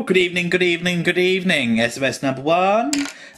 good evening, good evening, good evening. SMS number 1.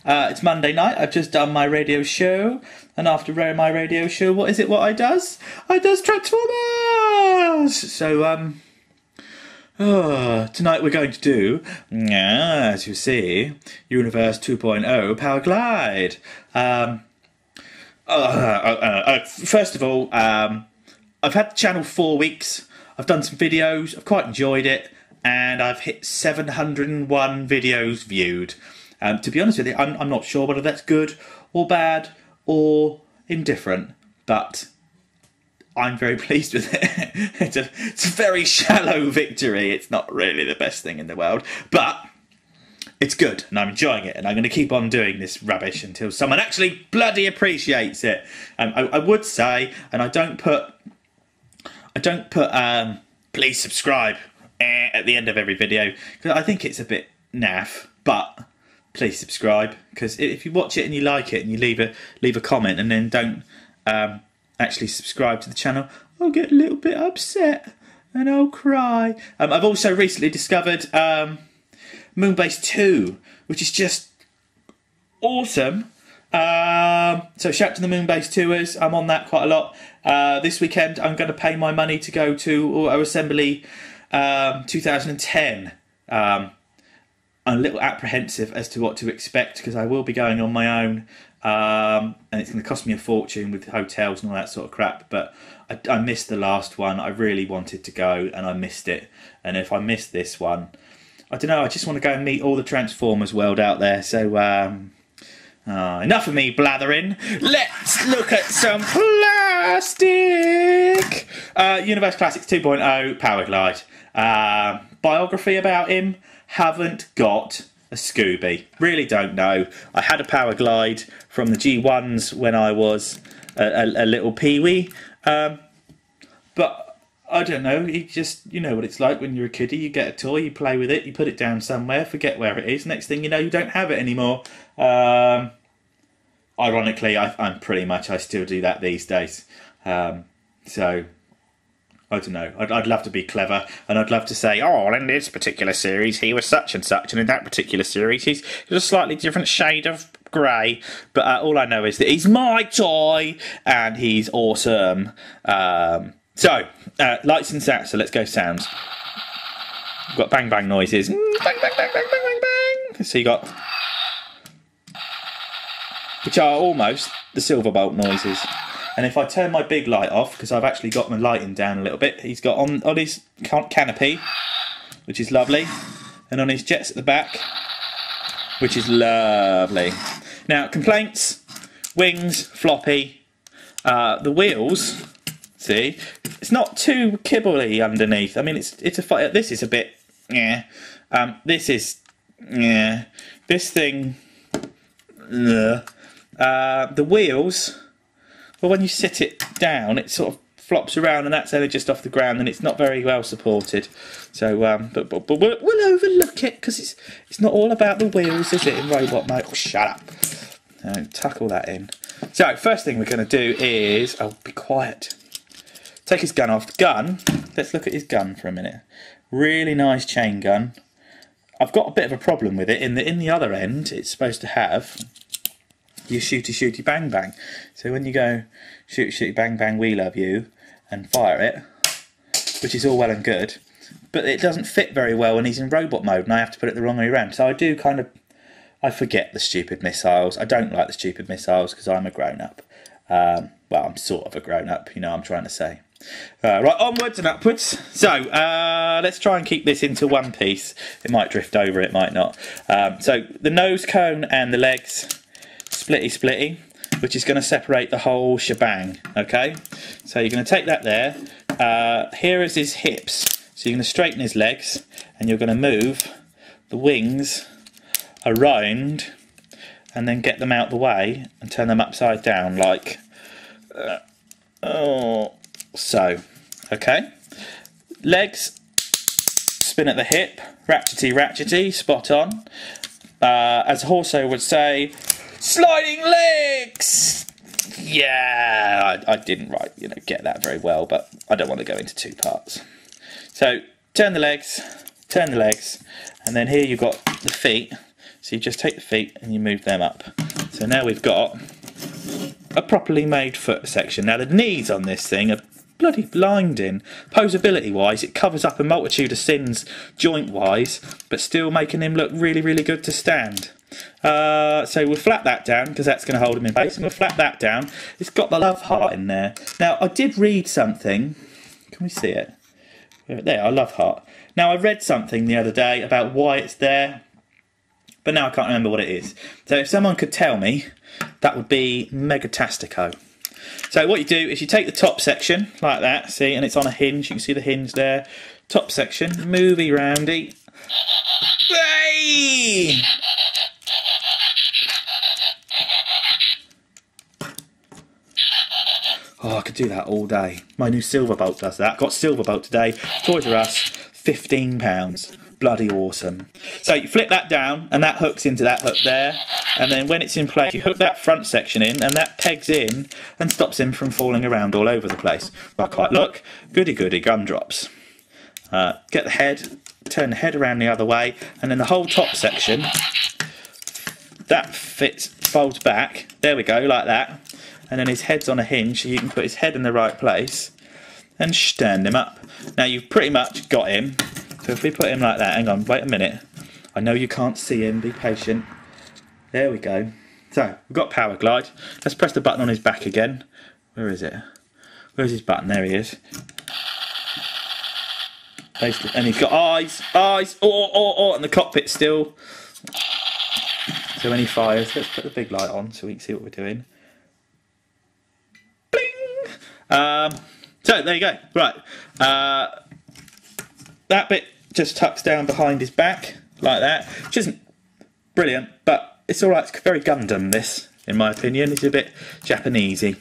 It's Monday night. I've just done my radio show. And after my radio show, what is it what I does? I does Transformers! So, tonight we're going to do, as you see, Universe 2.0 POWERGLIDE. First of all, I've had the channel 4 weeks. I've done some videos. I've quite enjoyed it. And I've hit 701 videos viewed. To be honest with you, I'm not sure whether that's good or bad or indifferent, but I'm very pleased with it. It's a very shallow victory. It's not really the best thing in the world, but it's good and I'm enjoying it, and I'm going to keep on doing this rubbish until someone actually bloody appreciates it. I would say, and I don't put please subscribe at the end of every video, because I think it's a bit naff, but please subscribe, because if you watch it and you like it and you leave a comment and then don't actually subscribe to the channel, I'll get a little bit upset and I'll cry. I've also recently discovered Moonbase 2, which is just awesome. So shout to the Moonbase 2ers. I'm on that quite a lot. This weekend I'm going to pay my money to go to Auto Assembly 2010. I'm a little apprehensive as to what to expect, because I will be going on my own, and it's going to cost me a fortune with hotels and all that sort of crap, but I missed the last one. I really wanted to go and I missed it, and if I miss this one, I don't know, I just want to go and meet all the Transformers world out there. So enough of me blathering. Let's look at some plastic. Universe Classics 2.0 POWERGLIDE. Biography about him, haven't got a Scooby. Really don't know. I had a POWERGLIDE from the G1s when I was a little peewee, but I don't know, you know what it's like when you're a kiddie. You get a toy, you play with it, you put it down somewhere, forget where it is, next thing you know you don't have it anymore. Ironically, I still do that these days. So I don't know. I'd love to be clever, and I'd love to say, oh, in this particular series he was such and such, and in that particular series he's a slightly different shade of grey. But all I know is that he's my toy and he's awesome. So lights and sounds. So let's go sounds. We've got bang bang noises. Bang bang bang bang bang bang bang. So you got, which are almost the Silverbolt noises. And if I turn my big light off, because I've actually got my lighting down a little bit, he's got on his canopy, which is lovely, and on his jets at the back, which is lovely. Now, complaints, wings, floppy, the wheels, see, it's not too kibbly underneath. I mean, it's a this is a bit, yeah, this is, yeah, this thing, the wheels, well, when you sit it down, it sort of flops around, and that's only just off the ground, and it's not very well supported. So, but we'll overlook it, because it's not all about the wheels, is it, in robot mode? Oh, shut up! Tuck all that in. So, first thing we're going to do is, oh, be quiet. Take his gun off. The gun. Let's look at his gun for a minute. Really nice chain gun. I've got a bit of a problem with it. In the other end, it's supposed to have your shooty shooty bang bang. So when you go shooty shooty bang bang we love you and fire it, which is all well and good, but it doesn't fit very well when he's in robot mode and I have to put it the wrong way around. So I forget the stupid missiles. I don't like the stupid missiles because I'm a grown up. Well, I'm sort of a grown up, you know what I'm trying to say. Right, onwards and upwards. So let's try and keep this into one piece. It might drift over, it might not. So the nose cone and the legs, splitty splitty, which is going to separate the whole shebang. Okay, so you're going to take that there. Here is his hips, so you're going to straighten his legs, and you're going to move the wings around and then get them out the way and turn them upside down like so. Okay, legs, spin at the hip, ratchety ratchety, spot on. As Horso would say, sliding legs. Yeah, I didn't get that very well, but I don't want to go into two parts. So turn the legs, And then here you've got the feet. So you just take the feet and you move them up. So now we've got a properly made foot section. Now the knees on this thing are bloody blinding. Posability wise, it covers up a multitude of sins joint wise, but still making him look really, really good to stand. So we'll flap that down because that's going to hold him in place, and we'll flap that down. It's got the love heart in there. Now I did read something. Can we see it? There, I love heart. Now I read something the other day about why it's there, but now I can't remember what it is. So if someone could tell me, that would be megatastico. So what you do is you take the top section like that, see, and it's on a hinge. You can see the hinge there. Top section, movey roundy. Hey! Oh, I could do that all day. My new Silverbolt does that. Got Silverbolt today. Toys R Us, £15. Bloody awesome. So you flip that down and that hooks into that hook there, and then when it's in place you hook that front section in and that pegs in and stops him from falling around all over the place. But quite look, goody goody gumdrops. Get the head, turn the head around the other way, and then the whole top section, that fits, folds back, there we go, like that, and then his head's on a hinge so you can put his head in the right place and stand him up. Now you've pretty much got him. So if we put him like that, hang on, wait a minute. I know you can't see him, be patient. There we go. So, we've got POWERGLIDE. Let's press the button on his back again. Where is it? Where's his button? There he is. And he's got eyes, and the cockpit still. So when he fires, let's put the big light on so we can see what we're doing. Bling! So, there you go. Right. That bit just tucks down behind his back, like that, which isn't brilliant, but it's alright. It's very Gundam, this, in my opinion. It's a bit Japanesey.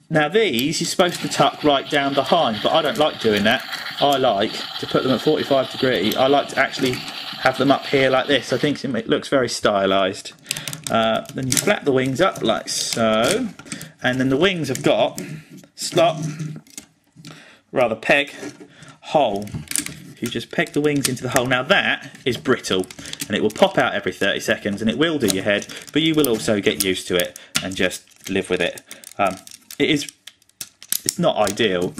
Now these, you're supposed to tuck right down behind, but I don't like doing that. I like to put them at 45 degrees. I like to actually have them up here like this. I think it looks very stylised. Then you flap the wings up like so, and then the wings have got slot, rather peg, hole. If you just peg the wings into the hole, now that is brittle and it will pop out every 30 seconds and it will do your head, but you will also get used to it and just live with it. It's not ideal,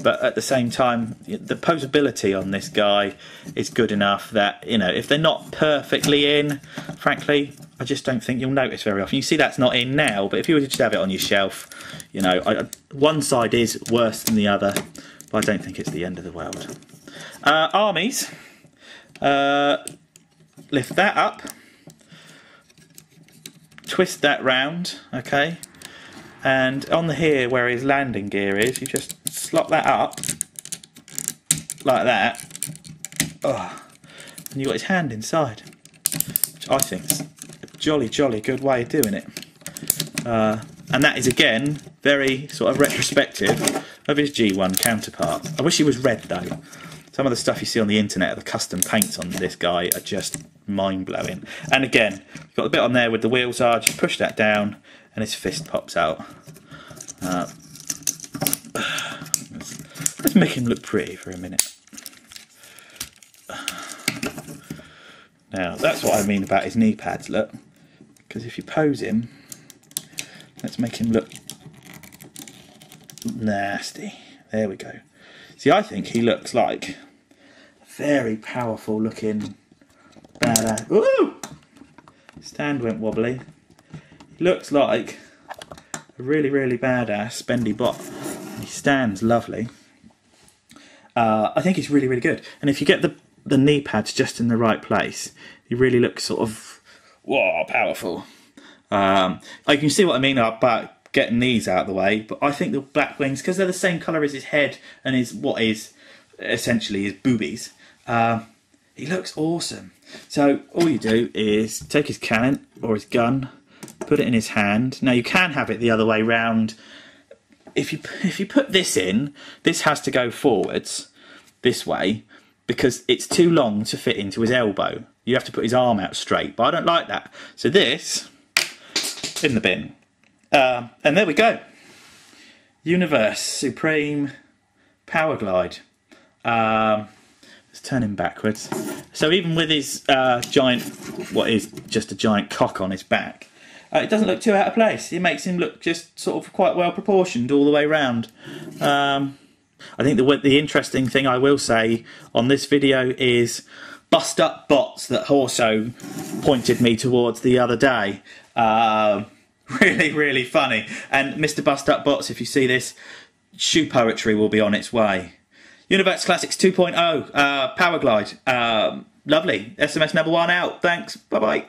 but at the same time the posability on this guy is good enough that, you know, if they're not perfectly in, frankly, I just don't think you'll notice very often. You see that's not in now, but if you were to just have it on your shelf, you know, one side is worse than the other, but I don't think it's the end of the world. Armies, lift that up, twist that round, okay, and on the here where his landing gear is, you just slot that up like that. Oh, and you've got his hand inside, which I think is a jolly good way of doing it. And that is again very sort of retrospective of his G1 counterpart. I wish he was red though. Some of the stuff you see on the internet of the custom paints on this guy are just mind-blowing. And again, you've got the bit on there with the wheels are, just push that down and his fist pops out. Let's make him look pretty for a minute. Now, that's what I mean about his knee pads, look. Because if you pose him, let's make him look nasty. There we go. See, I think he looks like a very powerful looking badass. Ooh! Stand went wobbly. He looks like a really badass spendy bot. He stands lovely. I think he's really good. And if you get the knee pads just in the right place, he really looks sort of, whoa, powerful. You can see what I mean about getting these out of the way, but I think the black wings, because they're the same colour as his head and his what is essentially his boobies, he looks awesome. So all you do is take his cannon or his gun, put it in his hand. Now you can have it the other way round. If you put this in, this has to go forwards this way because it's too long to fit into his elbow. You have to put his arm out straight, but I don't like that. So this in the bin. And there we go. Universe Supreme POWERGLIDE. Let's turn him backwards. So even with his giant, what is just a giant cock on his back, it doesn't look too out of place. It makes him look just sort of quite well proportioned all the way round. I think the interesting thing I will say on this video is BUSTUPBOTS that also pointed me towards the other day. Really, really funny. And Mr. BUSTUPBOTS, if you see this, shoe poetry will be on its way. Universe Classics 2.0, POWERGLIDE. Lovely. SMS number 1 out. Thanks. Bye-bye.